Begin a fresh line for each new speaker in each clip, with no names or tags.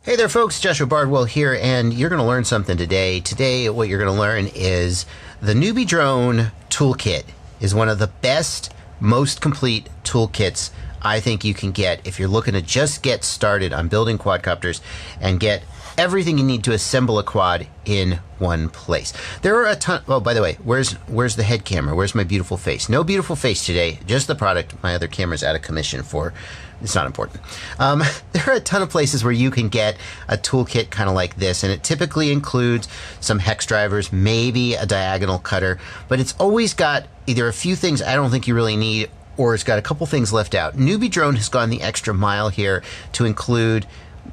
Hey there folks, Joshua Bardwell here, and you're going to learn something today. Today what you're going to learn is the NewBeeDrone toolkit is one of the best, most complete toolkits I think you can get if you're looking to just get started on building quadcopters and get everything you need to assemble a quad in one place. There are a ton. Oh, by the way, where's the head camera? Where's my beautiful face? No beautiful face today, just the product. My other camera's out of commission for. It's not important. There are a ton of places where you can get a toolkit kind of like this, and it typically includes some hex drivers, maybe a diagonal cutter, but it's always got either a few things I don't think you really need, or it's got a couple things left out. NewBeeDrone has gone the extra mile here to include.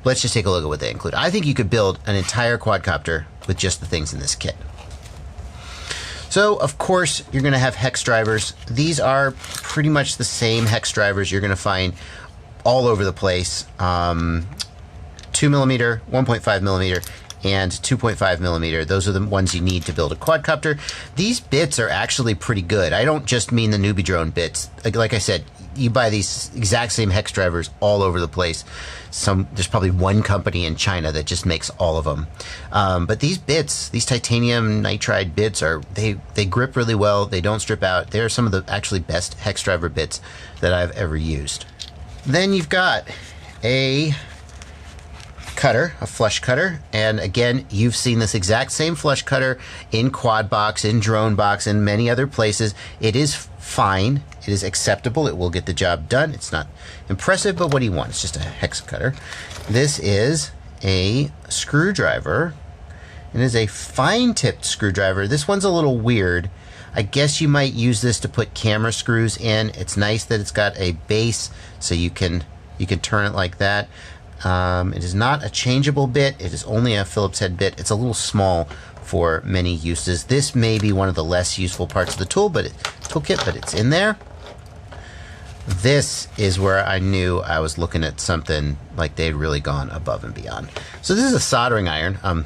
Let's just take a look at what they include. I think you could build an entire quadcopter with just the things in this kit. So, of course, you're going to have hex drivers. These are pretty much the same hex drivers you're going to find all over the place. 2mm, 1.5mm, and 2.5mm. Those are the ones you need to build a quadcopter. These bits are actually pretty good. I don't just mean the NewBeeDrone bits. Like I said, you buy these exact same hex drivers all over the place. There's probably one company in China that just makes all of them. But these bits, these titanium nitride bits, they grip really well. They don't strip out. They're some of the actually best hex driver bits that I've ever used. Then you've got a cutter, a flush cutter, and again, you've seen this exact same flush cutter in Quad Box, in Drone Box, and many other places. It is fine. It is acceptable. It will get the job done. It's not impressive, but what do you want? It's just a hex cutter. This is a screwdriver. It is a fine-tipped screwdriver. This one's a little weird. I guess you might use this to put camera screws in. It's nice that it's got a base, so you can turn it like that. It is not a changeable bit. It is only a Phillips head bit. It's a little small for many uses. This may be one of the less useful parts of the toolkit, but it's in there. This is where I knew I was looking at something like they'd really gone above and beyond. So this is a soldering iron,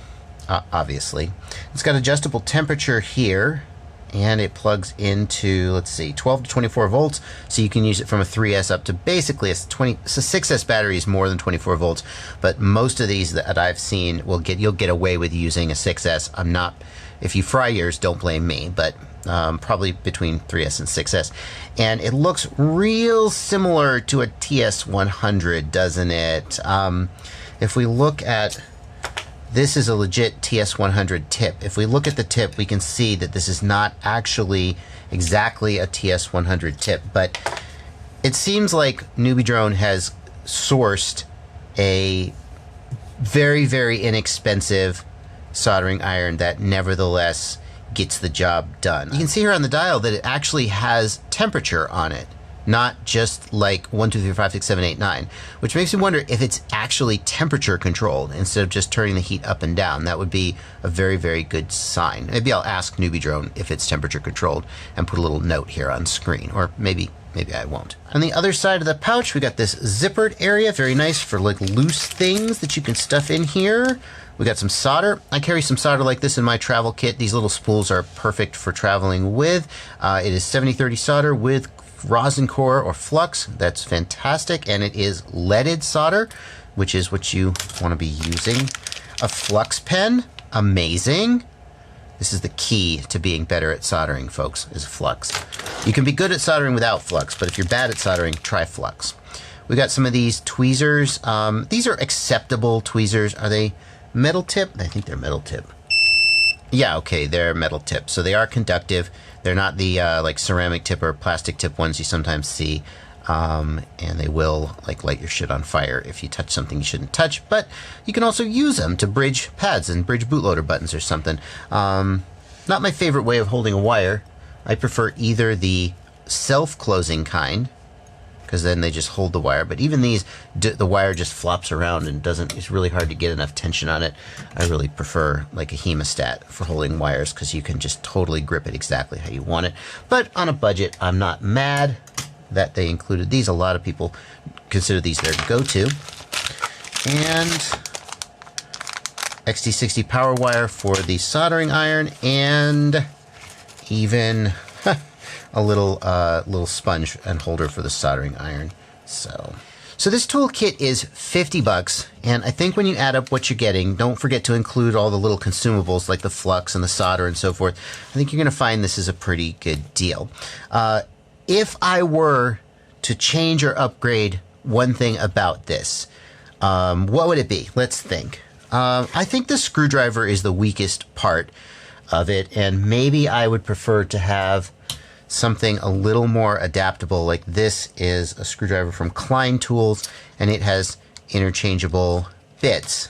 obviously. It's got adjustable temperature here, and it plugs into, let's see, 12 to 24 volts, so you can use it from a 3S up to basically a 6S battery is more than 24 volts, but most of these that I've seen you'll get away with using a 6S. I'm not, if you fry yours, don't blame me, but probably between 3S and 6S. And it looks real similar to a TS100, doesn't it? If we look at, this is a legit TS100 tip. If we look at the tip, we can see that this is not actually exactly a TS100 tip, but it seems like NewBeeDrone has sourced a very, very inexpensive soldering iron that nevertheless gets the job done. You can see here on the dial that it actually has temperature on it, not just like 1, 2, 3, 4, 5, 6, 7, 8, 9, which makes me wonder if it's actually temperature controlled instead of just turning the heat up and down. That would be a very, very good sign. Maybe I'll ask NewBeeDrone if it's temperature controlled and put a little note here on screen, or maybe I won't. On the other side of the pouch, we got this zippered area, very nice for like loose things that you can stuff in here. We got some solder. I carry some solder like this in my travel kit. These little spools are perfect for traveling with. It is 70-30 solder with rosin core or flux. That's fantastic. And it is leaded solder, which is what you want to be using. A flux pen, amazing. This is the key to being better at soldering, folks, is flux. You can be good at soldering without flux, but if you're bad at soldering, try flux. We got some of these tweezers. These are acceptable tweezers. Are they metal tip? I think they're metal tip. Yeah, okay, they're metal tip. So they are conductive. They're not the like ceramic tip or plastic tip ones you sometimes see. And they will like light your shit on fire if you touch something you shouldn't touch. But you can also use them to bridge pads and bridge bootloader buttons or something. Not my favorite way of holding a wire. I prefer either the self-closing kind, because then they just hold the wire. But even these, the wire just flops around and it's really hard to get enough tension on it. I really prefer like a hemostat for holding wires, because you can just totally grip it exactly how you want it. But on a budget, I'm not mad that they included these. A lot of people consider these their go-to. And XT60 power wire for the soldering iron, and even a little sponge and holder for the soldering iron. So So this toolkit is 50 bucks, and I think when you add up what you're getting, don't forget to include all the little consumables like the flux and the solder and so forth. I think you're going to find this is a pretty good deal. If I were to change or upgrade one thing about this, what would it be? Let's think. I think the screwdriver is the weakest part of it, and maybe I would prefer to have something a little more adaptable. Like this is a screwdriver from Klein Tools, and it has interchangeable bits.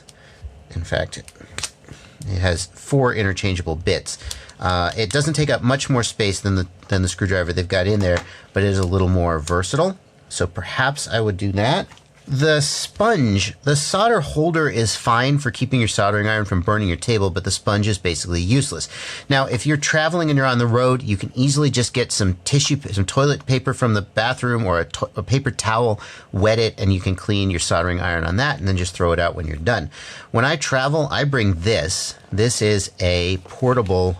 In fact, it has 4 interchangeable bits. It doesn't take up much more space than the screwdriver they've got in there, but it is a little more versatile. So perhaps I would do that. The sponge, the solder holder is fine for keeping your soldering iron from burning your table, but the sponge is basically useless. Now, if you're traveling and you're on the road, you can easily just get some tissue, some toilet paper from the bathroom, or a paper towel, wet it, and you can clean your soldering iron on that, and then just throw it out when you're done. When I travel, I bring this. This is a portable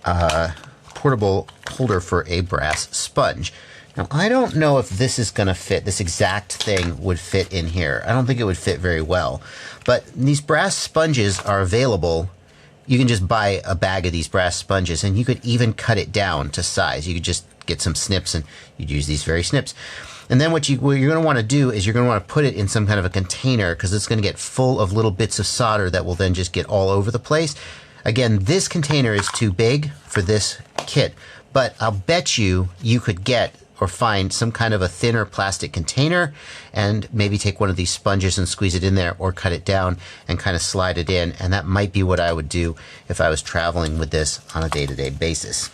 holder for a brass sponge. Now, I don't know if this is going to fit, this exact thing would fit in here. I don't think it would fit very well. But these brass sponges are available. You can just buy a bag of these brass sponges, and you could even cut it down to size. You could just get some snips, and you'd use these very snips. And then what you're going to want to do is you're going to want to put it in some kind of a container, because it's going to get full of little bits of solder that will then just get all over the place. Again, this container is too big for this kit, but I'll bet you could get or find some kind of a thinner plastic container and maybe take one of these sponges and squeeze it in there, or cut it down and kind of slide it in. And that might be what I would do if I was traveling with this on a day-to-day basis.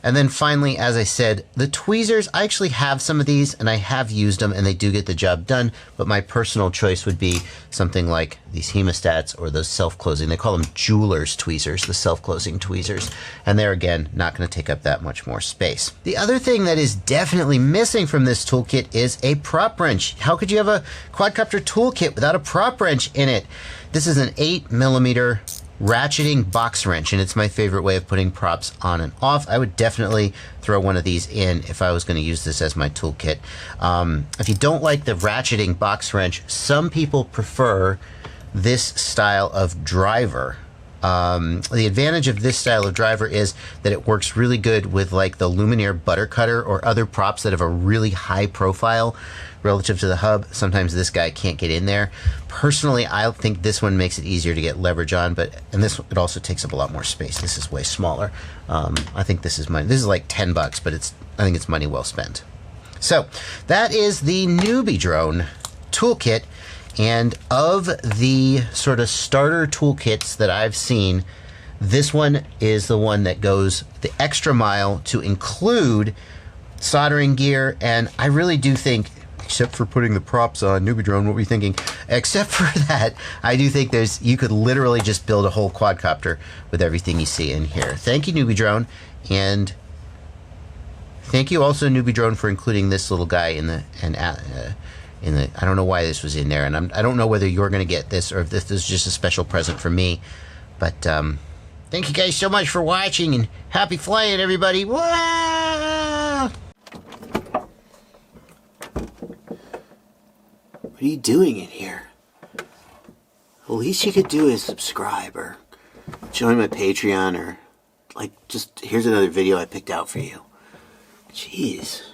And then finally, as I said, the tweezers, I actually have some of these and I have used them and they do get the job done, but my personal choice would be something like these hemostats or those self-closing. They call them jeweler's tweezers, the self-closing tweezers. And they're, again, not going to take up that much more space. The other thing that is definitely missing from this toolkit is a prop wrench. How could you have a quadcopter toolkit without a prop wrench in it? This is an 8mm ratcheting box wrench, and it's my favorite way of putting props on and off. I would definitely throw one of these in if I was going to use this as my toolkit. If you don't like the ratcheting box wrench, some people prefer this style of driver. The advantage of this style of driver is that it works really good with like the Luminaire butter cutter or other props that have a really high profile relative to the hub. Sometimes this guy can't get in there. Personally, I think this one makes it easier to get leverage on, and this it also takes up a lot more space. This is way smaller. I think this is like 10 bucks, but I think it's money well spent. So that is the NewBeeDrone toolkit. And of the sort of starter toolkits that I've seen, this one is the one that goes the extra mile to include soldering gear. And I really do think, except for putting the props on NewBeeDrone, what were you thinking? Except for that, I do think you could literally just build a whole quadcopter with everything you see in here. Thank you, NewBeeDrone. And thank you also, NewBeeDrone, for including this little guy in the I don't know why this was in there, and I don't know whether you're going to get this or if this is just a special present for me. But thank you guys so much for watching, and happy flying, everybody! Whoa! What are you doing in here? The least you could do is subscribe or join my Patreon, or like just here's another video I picked out for you. Jeez.